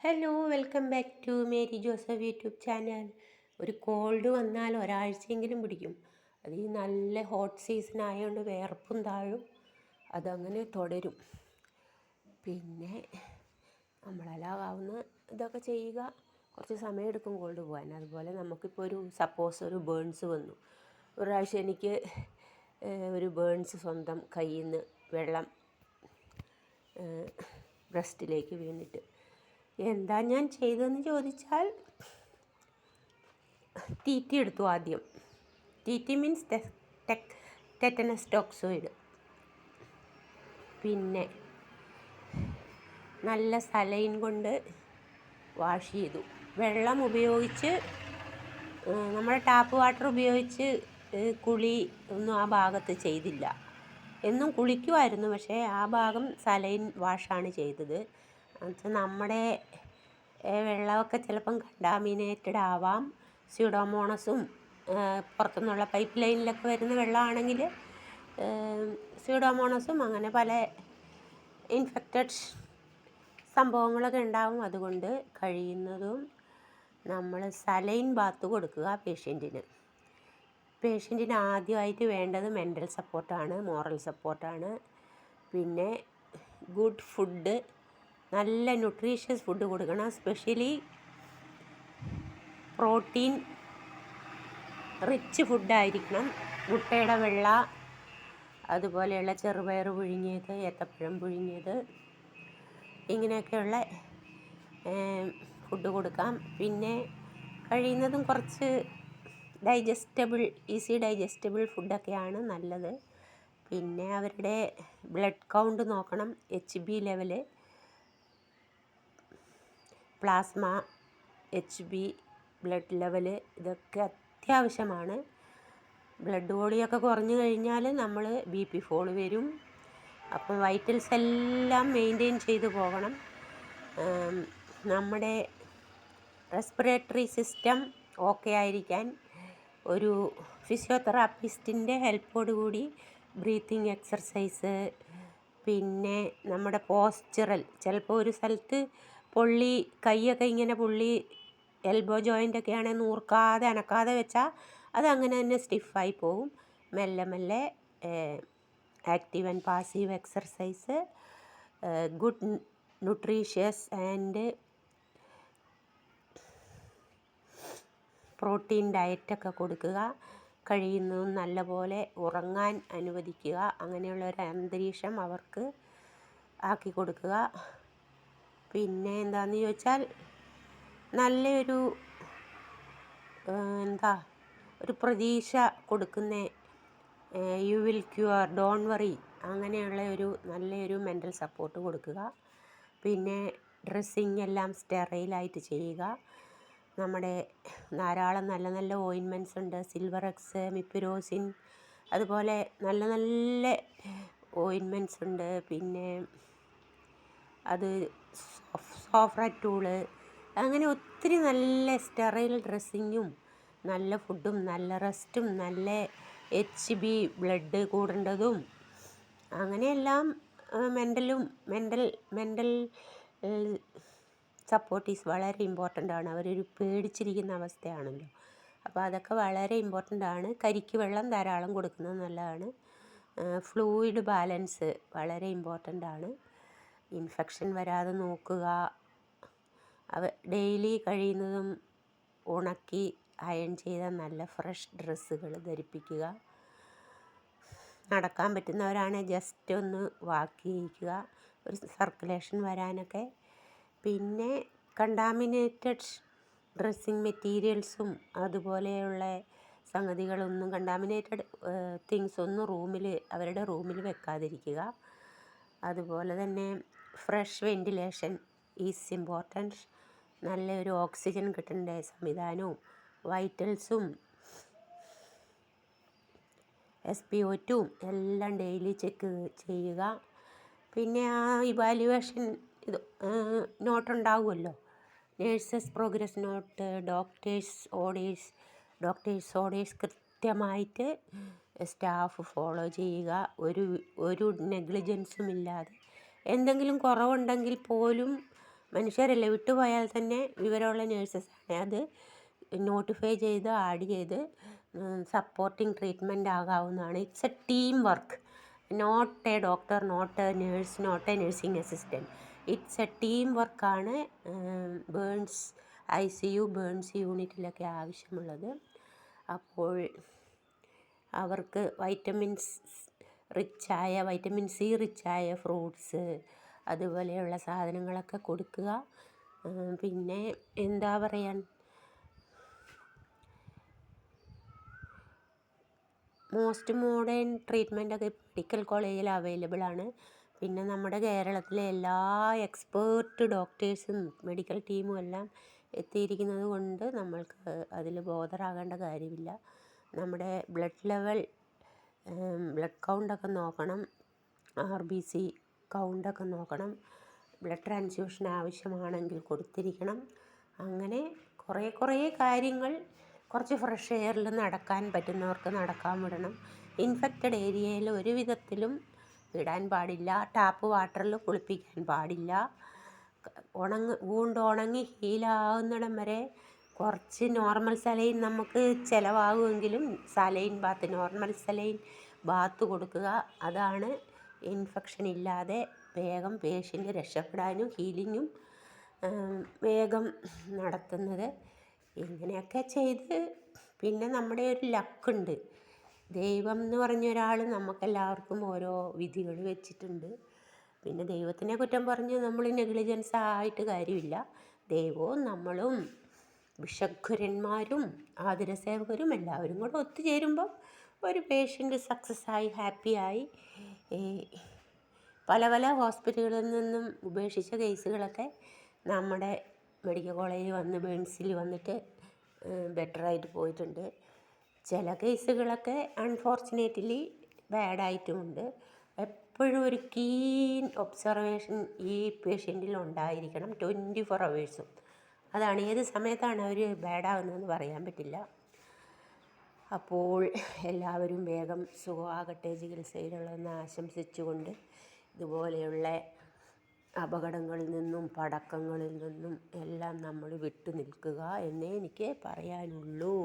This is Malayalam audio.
Hello welcome back to Mary Joseph YouTube channel. ഒരു കോൾഡ് വന്നാൽ ഒരാഴ്ചയെങ്കിലും പിടിക്കും. അത് ഈ നല്ല ഹോട്ട് സീസൺ ആയതുകൊണ്ട് വിയർപ്പും താഴും, അതങ്ങനെ തുടരും. പിന്നെ നമ്മളെല്ലാവുന്ന ഇതൊക്കെ ചെയ്യുക. കുറച്ച് സമയമെടുക്കും കോൾഡ് പോകാൻ. അതുപോലെ നമുക്കിപ്പോൾ സപ്പോസ് ഒരു ബേൺസ് വന്നു. ഒരാഴ്ച എനിക്ക് ഒരു ബേൺസ് സ്വന്തം കയ്യിൽ നിന്ന് വെള്ളം ബ്രസ്റ്റിലേക്ക് വീണിട്ട് എന്താ ഞാൻ ചെയ്തതെന്ന് ചോദിച്ചാൽ, TT എടുത്തു ആദ്യം. TT means tetanus toxoid. പിന്നെ നല്ല സലൈൻ കൊണ്ട് വാഷ് ചെയ്തു. വെള്ളം ഉപയോഗിച്ച് നമ്മുടെ ടാപ്പ് വാട്ടർ ഉപയോഗിച്ച് കുളി ഒന്നും ആ ഭാഗത്ത് ചെയ്തില്ല. എന്നും കുളിക്കുമായിരുന്നു, പക്ഷേ ആ ഭാഗം സലൈൻ വാഷാണ് ചെയ്തത്. എന്നുവെച്ചാൽ നമ്മുടെ വെള്ളമൊക്കെ ചിലപ്പം കണ്ടാമിനേറ്റഡ് ആവാം. സ്യൂഡോമോണസും പുറത്തുനിന്നുള്ള പൈപ്പ് ലൈനിലൊക്കെ വരുന്ന വെള്ളമാണെങ്കിൽ സ്യൂഡോമോണസും അങ്ങനെ പല ഇൻഫെക്റ്റഡ് സംഭവങ്ങളൊക്കെ ഉണ്ടാവും. അതുകൊണ്ട് കഴിയുന്നതും നമ്മൾ സലൈൻ ബാത്ത് കൊടുക്കുക പേഷ്യൻറ്റിന്. ആദ്യമായിട്ട് വേണ്ടത് മെൻ്റൽ സപ്പോർട്ടാണ്, മോറൽ സപ്പോർട്ടാണ്. പിന്നെ ഗുഡ് ഫുഡ്, നല്ല ന്യൂട്രീഷ്യസ് ഫുഡ് കൊടുക്കണം. സ്പെഷ്യലി പ്രോട്ടീൻ റിച്ച് ഫുഡായിരിക്കണം. മുട്ടയുടെ വെള്ള, അതുപോലെയുള്ള ചെറുപയർ പുഴുങ്ങിയത്, ഏത്തപ്പഴം പുഴുങ്ങിയത്, ഇങ്ങനെയൊക്കെയുള്ള ഫുഡ് കൊടുക്കാം. പിന്നെ കഴിയുന്നതും കുറച്ച് ഈസി ഡൈജസ്റ്റബിൾ ഫുഡൊക്കെയാണ് നല്ലത്. പിന്നെ അവരുടെ ബ്ലഡ് കൗണ്ട് നോക്കണം, HB level, plasma, HB blood level, ഇതൊക്കെ അത്യാവശ്യമാണ്. ബ്ലഡ് വോളിയൊക്കെ കുറഞ്ഞു കഴിഞ്ഞാൽ നമ്മൾ BP ഫോൾ വരും. അപ്പം വൈറ്റൽസ് എല്ലാം മെയിൻറ്റെയിൻ ചെയ്തു പോകണം. നമ്മുടെ റെസ്പിറേറ്ററി സിസ്റ്റം ഓക്കെ ആയിരിക്കാൻ ഒരു ഫിസിയോതെറാപ്പിസ്റ്റിൻ്റെ ഹെൽപ്പോടുകൂടി ബ്രീത്തിങ് എക്സർസൈസ്, പിന്നെ നമ്മുടെ പോസ്ചറൽ, ചിലപ്പോൾ ഒരു സ്ഥലത്ത് പൊള്ളി, കൈയൊക്കെ ഇങ്ങനെ പൊള്ളി, എൽബോ ജോയിൻ്റൊക്കെ ആണെങ്കിൽ നൂർക്കാതെ അനക്കാതെ വെച്ചാൽ അതങ്ങനെ തന്നെ സ്റ്റിഫായി പോവും. മെല്ലെ മെല്ലെ active and passive exercise, good nutritious and protein ഡയറ്റൊക്കെ കൊടുക്കുക. കഴിയുന്നതും നല്ലപോലെ ഉറങ്ങാൻ അനുവദിക്കുക. അങ്ങനെയുള്ള ഒരു അന്തരീക്ഷം അവർക്ക് ആക്കി കൊടുക്കുക. പിന്നെ എന്താണെന്ന് ചോദിച്ചാൽ, നല്ലൊരു ഒരു പ്രതീക്ഷ കൊടുക്കുന്ന you will cure, don't worry, അങ്ങനെയുള്ള നല്ലൊരു മെൻ്റൽ സപ്പോർട്ട് കൊടുക്കുക. പിന്നെ ഡ്രസ്സിങ് എല്ലാം സ്റ്റെറൈലായിട്ട് ചെയ്യുക. നമ്മുടെ ധാരാളം നല്ല നല്ല ഓയിൻമെൻറ്റ്സ് ഉണ്ട്, സിൽവറെക്സ്, മിപ്പിരോസിൻ, അതുപോലെ നല്ല നല്ല ഓയിൻമെൻറ്റ്സ് ഉണ്ട്. പിന്നെ അത് സോഫ്രറ്റൂള്, അങ്ങനെ ഒത്തിരി നല്ല സ്റ്റെറൈൽ ഡ്രസ്സിങ്ങും നല്ല ഫുഡും നല്ല റെസ്റ്റും നല്ല HB ബ്ലഡ് കൂടേണ്ടതും, അങ്ങനെയെല്ലാം മെൻ്റൽ സപ്പോർട്ട് ഈസ് വളരെ ഇമ്പോർട്ടൻ്റ് ആണ്. അവരൊരു പേടിച്ചിരിക്കുന്ന അവസ്ഥയാണല്ലോ, അപ്പോൾ അതൊക്കെ വളരെ ഇമ്പോർട്ടൻ്റ് ആണ്. കരിക്ക് വെള്ളം ധാരാളം കൊടുക്കുന്നത് നല്ലതാണ്. ഫ്ലൂയിഡ് ബാലൻസ് വളരെ ഇമ്പോർട്ടൻ്റ് ആണ്. ഇൻഫെക്ഷൻ വരാതെ നോക്കുക. ഡെയിലി കഴിയുന്നതും ഉണക്കി അയൺ ചെയ്ത നല്ല ഫ്രഷ് ഡ്രസ്സുകൾ ധരിപ്പിക്കുക. നടക്കാൻ പറ്റുന്നവരാണെങ്കിൽ ജസ്റ്റ് ഒന്ന് വാക്ക് ചെയ്യിക്കുക, ഒരു സർക്കുലേഷൻ വരാനൊക്കെ. പിന്നെ കണ്ടാമിനേറ്റഡ് ഡ്രസ്സിങ് മെറ്റീരിയൽസും അതുപോലെയുള്ള സംഗതികളൊന്നും, കണ്ടാമിനേറ്റഡ് തിങ്സ് ഒന്നും അവരുടെ റൂമിൽ വെക്കാതിരിക്കുക. അതുപോലെ തന്നെ ഫ്രഷ് വെൻറ്റിലേഷൻ ഈസ് ഇമ്പോർട്ടൻറ്റ്. നല്ലൊരു ഓക്സിജൻ കിട്ടേണ്ട സംവിധാനവും വൈറ്റൽസും SpO2 എല്ലാം ഡെയിലി ചെക്ക് ചെയ്യുക. പിന്നെ ആ ഇവാലുവേഷൻ നോട്ടുണ്ടാവുമല്ലോ, nurses progress note, doctors orders കൃത്യമായിട്ട് സ്റ്റാഫ് ഫോളോ ചെയ്യുക. ഒരു നെഗ്ലിജൻസും ഇല്ലാതെ. എന്തെങ്കിലും കുറവുണ്ടെങ്കിൽ പോലും മനുഷ്യരല്ലേ, വിട്ടുപോയാൽ തന്നെ വിവരമുള്ള നേഴ്സസാണ് അത് നോട്ടിഫൈ ചെയ്ത് ആഡ് ചെയ്ത് സപ്പോർട്ടിങ് ട്രീറ്റ്മെൻറ്റ് ആകാവുന്നതാണ്. It's a team work, not a doctor, not a nurse, not a nursing assistant. It's a team വർക്കാണ് ബേൺസ് ICU, ബേൺസ് യൂണിറ്റിലൊക്കെ ആവശ്യമുള്ളത്. അപ്പോൾ അവർക്ക് വൈറ്റമിൻ C റിച്ചായ ഫ്രൂട്ട്സ് അതുപോലെയുള്ള സാധനങ്ങളൊക്കെ കൊടുക്കുക. പിന്നെ എന്താ പറയാൻ, മോസ്റ്റ് മോഡേൺ ട്രീറ്റ്മെൻറ്റൊക്കെ മെഡിക്കൽ കോളേജിൽ അവൈലബിൾ ആണ്. പിന്നെ നമ്മുടെ കേരളത്തിലെ എല്ലാ എക്സ്പേർട്ട് ഡോക്ടേഴ്സും മെഡിക്കൽ ടീമും എല്ലാം എത്തിയിരിക്കുന്നത് കൊണ്ട് നമ്മൾക്ക് അതിൽ ബോധറാകേണ്ട കാര്യമില്ല. നമ്മുടെ ബ്ലഡ് കൗണ്ടൊക്കെ നോക്കണം, RBC കൗണ്ടൊക്കെ നോക്കണം, ബ്ലഡ് ട്രാൻസ്ഫ്യൂഷൻ ആവശ്യമാണെങ്കിൽ കൊടുത്തിരിക്കണം. അങ്ങനെ കുറേ കാര്യങ്ങൾ കുറച്ച് ഫ്രഷ് എയറിൽ നടക്കാൻ പറ്റുന്നവർക്ക് നടക്കാൻ വിടണം. ഇൻഫെക്റ്റഡ് ഏരിയയിൽ ഒരു വിധത്തിലും വിടാൻ പാടില്ല. ടാപ്പ് വാട്ടറിൽ കുളിപ്പിക്കാൻ പാടില്ല. ഉണങ്ങി ഹീലാകുന്നിടം വരെ കുറച്ച് നോർമൽ സലൈൻ നമുക്ക് ചിലവാകുമെങ്കിലും നോർമൽ സലൈൻ ബാത്ത് കൊടുക്കുക. അതാണ് ഇൻഫെക്ഷൻ ഇല്ലാതെ വേഗം പേഷ്യൻ്റ് രക്ഷപ്പെടാനും ഹീലിങ്ങും വേഗം നടത്തുന്നത്. ഇങ്ങനെയൊക്കെ ചെയ്ത് പിന്നെ നമ്മുടെ ഒരു ലക്കുണ്ട്. ദൈവം എന്ന് പറഞ്ഞ ഒരാൾ നമുക്കെല്ലാവർക്കും ഓരോ വിധികൾ വെച്ചിട്ടുണ്ട്. പിന്നെ ദൈവത്തിനെ കുറ്റം പറഞ്ഞ് നമ്മൾ നെഗ്ലിജൻസ് ആയിട്ട് കാര്യമില്ല. ദൈവവും നമ്മളും വിഷഗ്വരന്മാരും ആതുരസേവകരും എല്ലാവരും കൂടെ ഒത്തുചേരുമ്പം ഒരു പേഷ്യൻ്റ് സക്സസ്സായി ഹാപ്പിയായി. പല ഹോസ്പിറ്റലുകളിൽ നിന്നും ഉപേക്ഷിച്ച കേസുകളൊക്കെ നമ്മുടെ മെഡിക്കൽ കോളേജിൽ വന്ന് ബേൺസിൽ വന്നിട്ട് ബെറ്ററായിട്ട് പോയിട്ടുണ്ട്. ചില കേസുകളൊക്കെ അൺഫോർച്ചുനേറ്റ്ലി ബാഡായിട്ടുമുണ്ട്. എപ്പോഴും ഒരു കീൻ ഒബ്സർവേഷൻ ഈ പേഷ്യൻറ്റിൽ ഉണ്ടായിരിക്കണം 24 hours. അതാണ് ഏത് സമയത്താണ് അവർ ബാഡാകുന്നതെന്ന് പറയാൻ പറ്റില്ല. അപ്പോൾ എല്ലാവരും വേഗം സുഖമാകട്ടെ, ചികിത്സയിലുള്ളതെന്ന് ആശംസിച്ചുകൊണ്ട് ഇതുപോലെയുള്ള അപകടങ്ങളിൽ നിന്നും പടക്കങ്ങളിൽ നിന്നും എല്ലാം നമ്മൾ വിട്ടു നിൽക്കുക എന്നേ എനിക്ക് പറയാനുള്ളൂ.